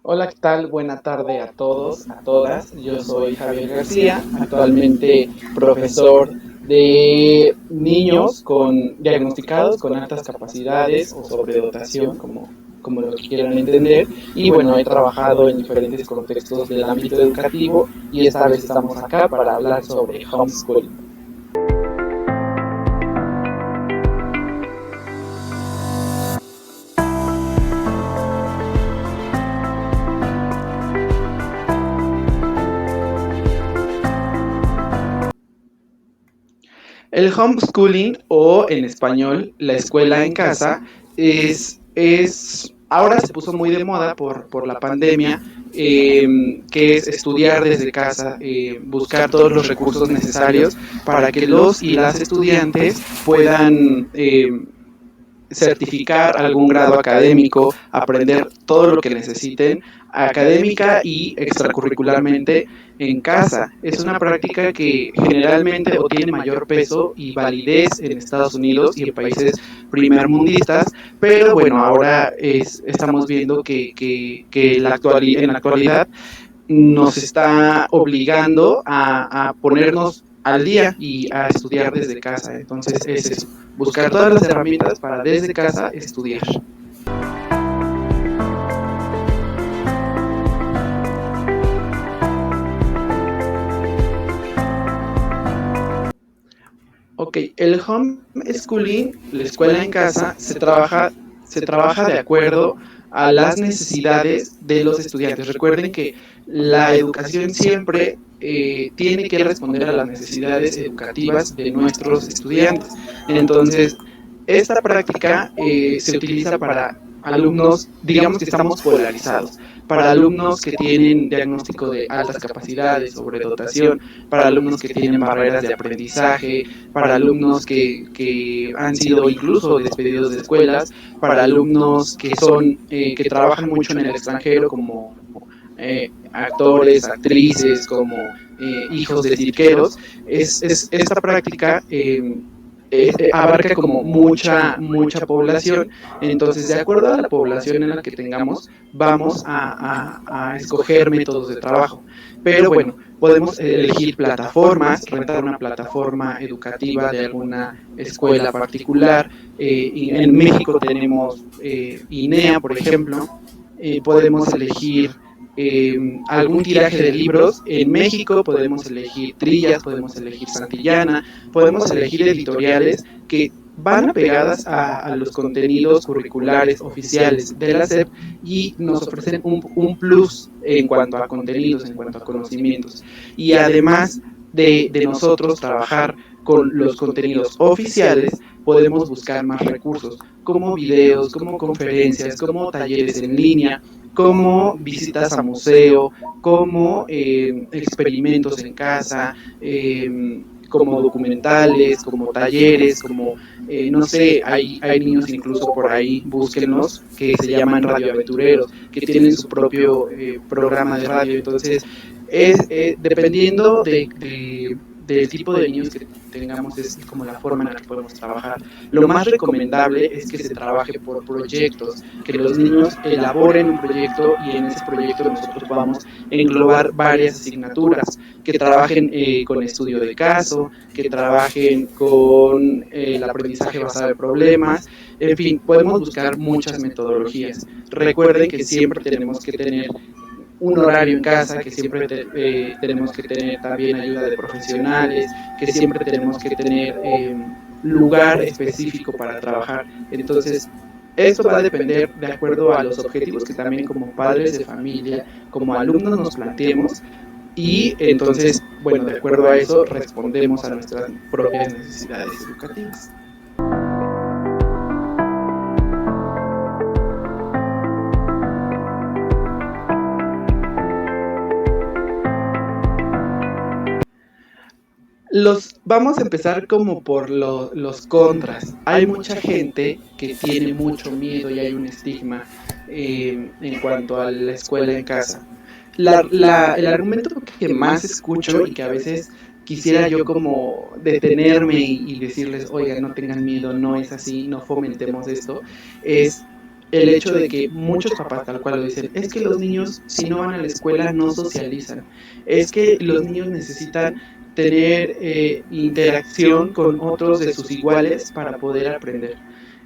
Hola, ¿qué tal? Buena tarde a todos, a todas. Yo soy Javier García, actualmente profesor de niños con diagnosticados con altas capacidades o sobredotación, como lo que quieran entender. Y bueno, he trabajado en diferentes contextos del ámbito educativo y esta vez estamos acá para hablar sobre homeschooling. El homeschooling o en español la escuela en casa ahora se puso muy de moda por la pandemia, que es estudiar desde casa, buscar todos los recursos necesarios para que los y las estudiantes puedan certificar algún grado académico, aprender todo lo que necesiten académica y extracurricularmente en casa. Es una práctica que generalmente o tiene mayor peso y validez en Estados Unidos y en países primermundistas, pero bueno, ahora estamos viendo que en la actualidad nos está obligando a ponernos al día y a estudiar desde casa. Entonces es eso, buscar todas las herramientas para desde casa estudiar. Ok, el homeschooling, la escuela en casa, se trabaja de acuerdo a las necesidades de los estudiantes. Recuerden que la educación siempre tiene que responder a las necesidades educativas de nuestros estudiantes. Entonces, esta práctica se utiliza para alumnos, digamos que estamos polarizados, para alumnos que tienen diagnóstico de altas capacidades, sobredotación, para alumnos que tienen barreras de aprendizaje, para alumnos que han sido incluso despedidos de escuelas, para alumnos que trabajan mucho en el extranjero como actores, actrices, como hijos de cirqueros. Esta práctica abarca como mucha población. Entonces, de acuerdo a la población en la que tengamos, vamos a escoger métodos de trabajo. Pero bueno, podemos elegir plataformas, rentar una plataforma educativa de alguna escuela particular. En México tenemos INEA, por ejemplo. Podemos elegir algún tiraje de libros. En México podemos elegir Trillas, podemos elegir Santillana, podemos elegir editoriales que van apegadas a los contenidos curriculares oficiales de la SEP y nos ofrecen un plus en cuanto a contenidos, en cuanto a conocimientos. Y además de nosotros trabajar con los contenidos oficiales, podemos buscar más recursos, como videos, como conferencias, como talleres en línea, como visitas a museo, como experimentos en casa, como documentales, como talleres, como, no sé, hay niños incluso por ahí, búsquenlos, que se llaman radioaventureros, que tienen su propio programa de radio. Entonces, dependiendo del tipo de niños que tengamos, es como la forma en la que podemos trabajar. Lo más recomendable es que se trabaje por proyectos, que los niños elaboren un proyecto y en ese proyecto nosotros vamos a englobar varias asignaturas, que trabajen con estudio de caso, que trabajen con el aprendizaje basado en problemas. En fin, podemos buscar muchas metodologías. Recuerden que siempre tenemos que tener un horario en casa, que siempre tenemos que tener también ayuda de profesionales, que siempre tenemos que tener lugar específico para trabajar. Entonces, esto va a depender de acuerdo a los objetivos que también como padres de familia, como alumnos nos planteemos, y entonces, bueno, de acuerdo a eso respondemos a nuestras propias necesidades educativas. Vamos a empezar como por los contras. Hay mucha gente que tiene mucho miedo y hay un estigma en cuanto a la escuela en casa. El argumento que más escucho y que a veces quisiera yo como detenerme y decirles, oigan, no tengan miedo, no es así, no fomentemos esto, es el hecho de que muchos papás tal cual lo dicen, es que los niños si no van a la escuela no socializan, es que los niños necesitan tener interacción con otros de sus iguales para poder aprender.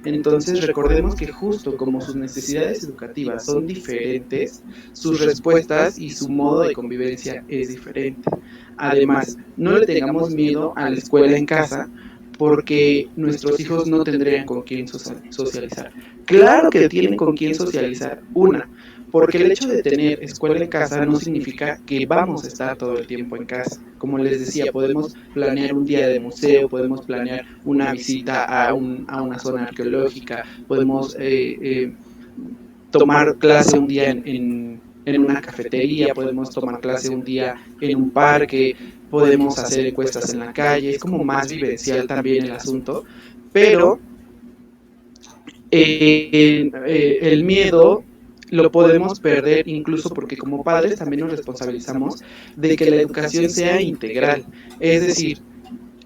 Entonces recordemos que justo como sus necesidades educativas son diferentes, sus respuestas y su modo de convivencia es diferente. Además, no le tengamos miedo a la escuela en casa porque nuestros hijos no tendrían con quién socializar. Claro que tienen con quién socializar. Una, porque el hecho de tener escuela en casa no significa que vamos a estar todo el tiempo en casa. Como les decía, podemos planear un día de museo, podemos planear una visita a una zona arqueológica, podemos tomar clase un día en una cafetería, podemos tomar clase un día en un parque, podemos hacer encuestas en la calle, es como más vivencial también el asunto, pero el miedo lo podemos perder incluso porque como padres también nos responsabilizamos de que la educación sea integral. Es decir,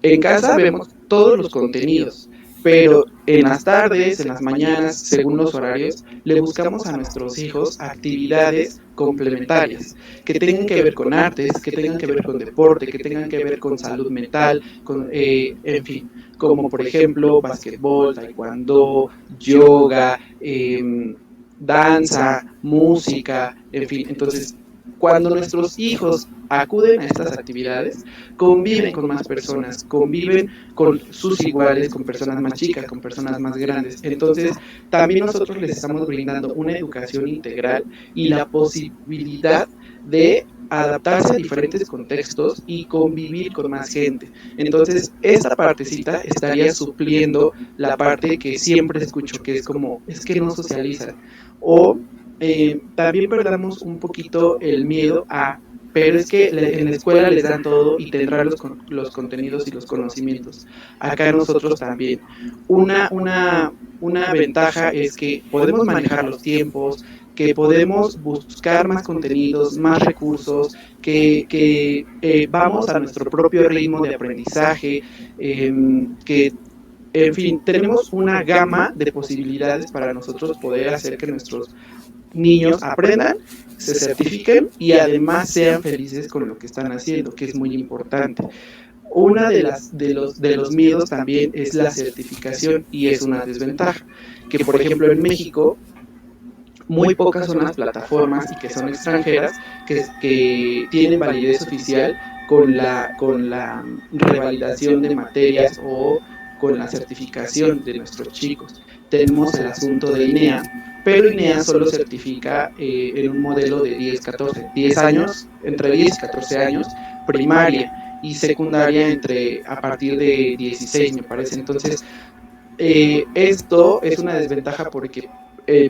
en casa vemos todos los contenidos, pero en las tardes, en las mañanas, según los horarios, le buscamos a nuestros hijos actividades complementarias que tengan que ver con artes, que tengan que ver con deporte, que tengan que ver con salud mental, en fin, como por ejemplo basquetbol, taekwondo, yoga, danza, música, en fin. Entonces, cuando nuestros hijos acuden a estas actividades, conviven con más personas, conviven con sus iguales, con personas más chicas, con personas más grandes. Entonces, también nosotros les estamos brindando una educación integral y la posibilidad de adaptarse a diferentes contextos y convivir con más gente. Entonces, esta partecita estaría supliendo la parte que siempre escucho, que es como, es que no socializan. O también perdamos un poquito el miedo a, pero es que en la escuela les dan todo y tendrán los contenidos y los conocimientos. Acá nosotros también. Una ventaja es que podemos manejar los tiempos, que podemos buscar más contenidos, más recursos, que vamos a nuestro propio ritmo de aprendizaje, que en fin, tenemos una gama de posibilidades para nosotros poder hacer que nuestros niños aprendan, se certifiquen y además sean felices con lo que están haciendo, que es muy importante. Una de los miedos también es la certificación y es una desventaja, que por ejemplo en México muy pocas son las plataformas y que son extranjeras que tienen validez oficial con la revalidación de materias o con la certificación de nuestros chicos. Tenemos el asunto de INEA, pero INEA solo certifica en un modelo de 10 años, entre 10 y 14 años, primaria y secundaria a partir de 16, me parece. Entonces, esto es una desventaja porque,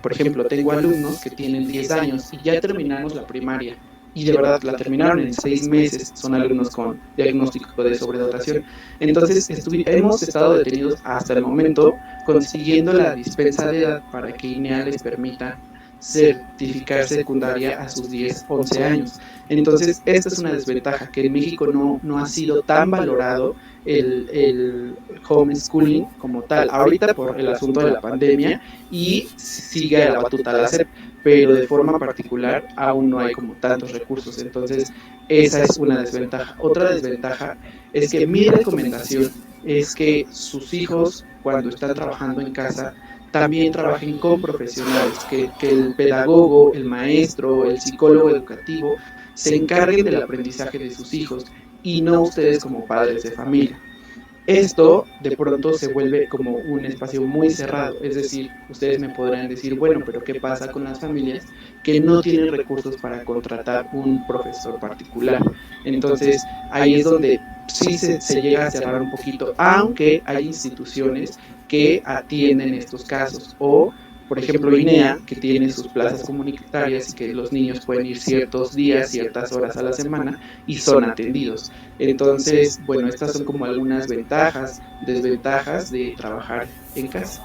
por ejemplo, tengo alumnos que tienen 10 años y ya terminamos la primaria y de verdad la terminaron en 6 meses, son alumnos con diagnóstico de sobredotación. Entonces, hemos estado detenidos hasta el momento consiguiendo la dispensa de edad para que INEA les permita certificar secundaria a sus 10, 11 años. Entonces, esta es una desventaja, que en México no ha sido tan valorado el homeschooling como tal. Ahorita por el asunto de la pandemia y sigue a la batuta la SEP, pero de forma particular aún no hay como tantos recursos. Entonces, esa es una desventaja. Otra desventaja es que mi recomendación es que sus hijos, cuando están trabajando en casa, también trabajen con profesionales, que el pedagogo, el maestro, el psicólogo educativo se encarguen del aprendizaje de sus hijos y no ustedes como padres de familia. Esto de pronto se vuelve como un espacio muy cerrado, es decir, ustedes me podrán decir, bueno, pero ¿qué pasa con las familias que no tienen recursos para contratar un profesor particular? Entonces, ahí es donde sí se llega a cerrar un poquito, aunque hay instituciones que atienden estos casos o por ejemplo, INEA, que tiene sus plazas comunitarias y que los niños pueden ir ciertos días, ciertas horas a la semana y son atendidos. Entonces, bueno, estas son como algunas ventajas, desventajas de trabajar en casa.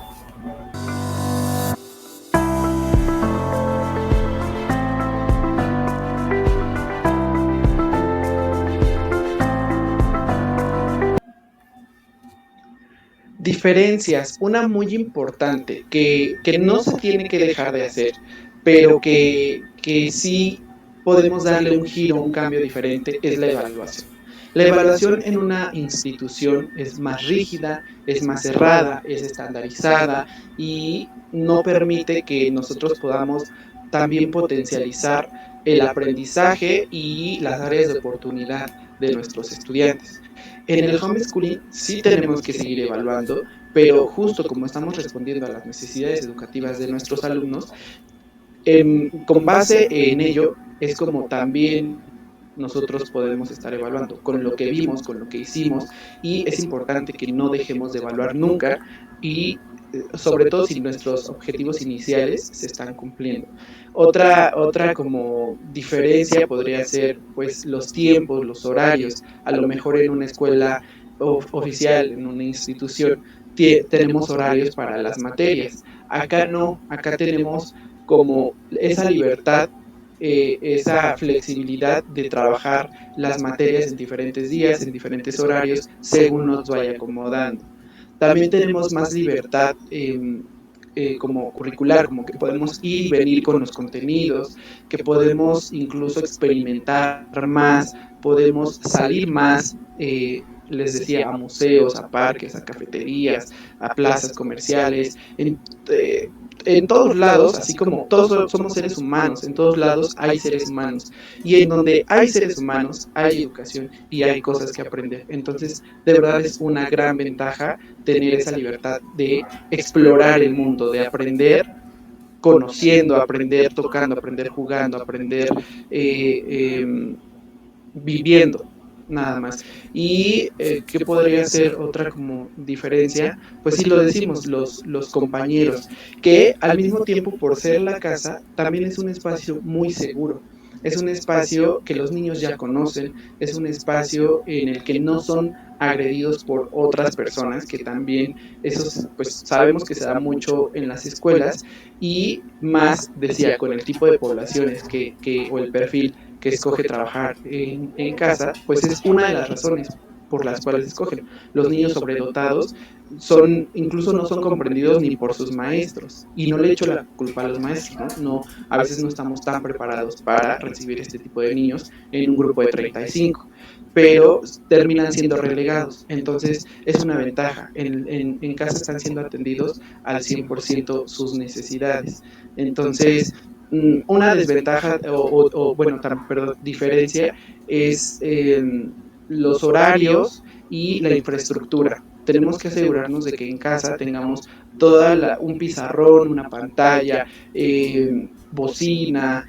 diferencias, una muy importante que no se tiene que dejar de hacer, pero que sí podemos darle un giro, un cambio diferente, es la evaluación. La evaluación en una institución es más rígida, es más cerrada, es estandarizada y no permite que nosotros podamos también potencializar el aprendizaje y las áreas de oportunidad de nuestros estudiantes. En el homeschooling sí tenemos que seguir evaluando, pero justo como estamos respondiendo a las necesidades educativas de nuestros alumnos, con base en ello es como también nosotros podemos estar evaluando con lo que vimos, con lo que hicimos, y es importante que no dejemos de evaluar nunca y sobre todo si nuestros objetivos iniciales se están cumpliendo. Otra como diferencia podría ser pues los tiempos, los horarios, a lo mejor en una escuela oficial, en una institución, tenemos horarios para las materias. Acá no, acá tenemos como esa libertad, esa flexibilidad de trabajar las materias en diferentes días, en diferentes horarios, según nos vaya acomodando. También tenemos más libertad como curricular, como que podemos ir y venir con los contenidos, que podemos incluso experimentar más, podemos salir más, les decía, a museos, a parques, a cafeterías, a plazas comerciales, en todos lados, así como todos somos seres humanos, en todos lados hay seres humanos. Y en donde hay seres humanos, hay educación y hay cosas que aprender. Entonces, de verdad es una gran ventaja tener esa libertad de explorar el mundo, de aprender conociendo, aprender tocando, aprender jugando, aprender viviendo, nada más. Y ¿qué podría ser otra como diferencia? Pues sí lo decimos, los compañeros, que al mismo tiempo por ser la casa, también es un espacio muy seguro. Es un espacio que los niños ya conocen, es un espacio en el que no son agredidos por otras personas, que también eso pues sabemos que se da mucho en las escuelas y más, decía, con el tipo de poblaciones o el perfil que escoge trabajar en casa, pues es una de las razones por las cuales escogen. Los niños sobredotados incluso no son comprendidos ni por sus maestros, y no le echo la culpa a los maestros, ¿no? A veces no estamos tan preparados para recibir este tipo de niños en un grupo de 35, pero terminan siendo relegados, entonces es una ventaja, en casa están siendo atendidos al 100% sus necesidades, entonces una desventaja bueno, perdón, diferencia es los horarios y la infraestructura. Tenemos que asegurarnos de que en casa tengamos un pizarrón, una pantalla, bocina,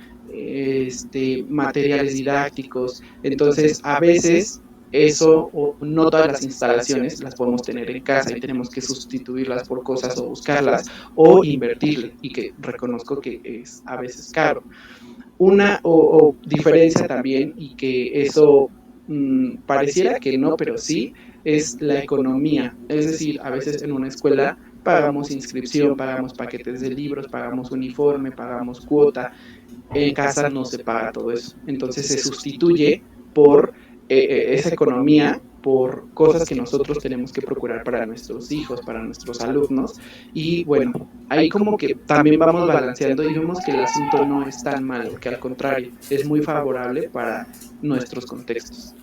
materiales didácticos. Entonces, a veces eso, o no todas las instalaciones las podemos tener en casa y tenemos que sustituirlas por cosas o buscarlas o invertirle, y que reconozco que es a veces caro. O diferencia también, y que eso pareciera que no, pero sí, es la economía. Es decir, a veces en una escuela pagamos inscripción, pagamos paquetes de libros, pagamos uniforme, pagamos cuota. En casa no se paga todo eso. Entonces se sustituye por esa economía, por cosas que nosotros tenemos que procurar para nuestros hijos, para nuestros alumnos. Y bueno, ahí como que también vamos balanceando y vemos que el asunto no es tan malo, que al contrario, es muy favorable para nuestros contextos.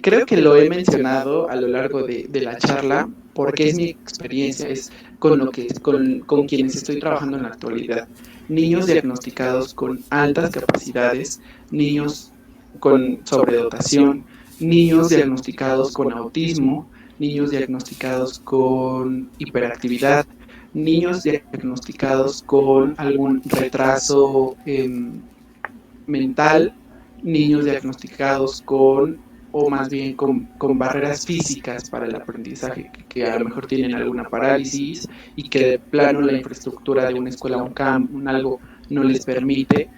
Creo que lo he mencionado a lo largo de la charla, porque es mi experiencia, es con quienes estoy trabajando en la actualidad. Niños diagnosticados con altas capacidades, niños con sobredotación, niños diagnosticados con autismo, niños diagnosticados con hiperactividad, niños diagnosticados con algún retraso mental, niños diagnosticados o más bien con barreras físicas para el aprendizaje, que a lo mejor tienen alguna parálisis y que de plano la infraestructura de una escuela, algo no les permite.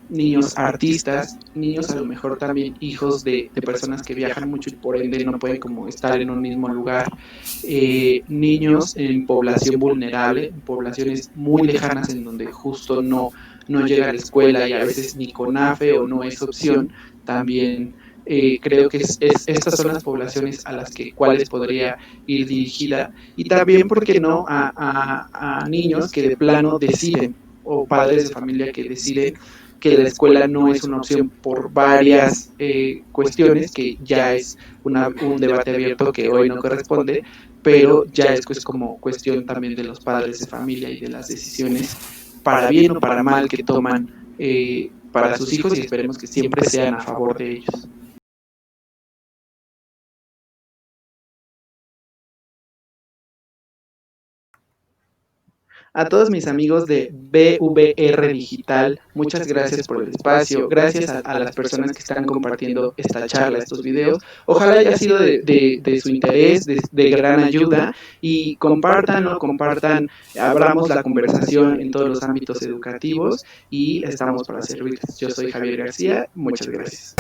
Niños artistas, niños a lo mejor también hijos de personas que viajan mucho y por ende no pueden como estar en un mismo lugar, niños en población vulnerable, en poblaciones muy lejanas en donde justo no llega a la escuela y a veces ni con AFE o no es opción, también creo que estas son las poblaciones a las cuales podría ir dirigida, y también, ¿por qué no?, a niños que de plano deciden, o padres de familia que deciden que la escuela no es una opción por varias cuestiones, que ya es un debate abierto que hoy no corresponde, pero ya es pues como cuestión también de los padres de familia y de las decisiones, para bien o para mal, que toman para sus hijos, y esperemos que siempre sean a favor de ellos. A todos mis amigos de BVR Digital, muchas gracias por el espacio, gracias a las personas que están compartiendo esta charla, estos videos. Ojalá haya sido de su interés, de gran ayuda, y compartan, abramos la conversación en todos los ámbitos educativos, y estamos para servirles. Yo soy Javier García, muchas gracias.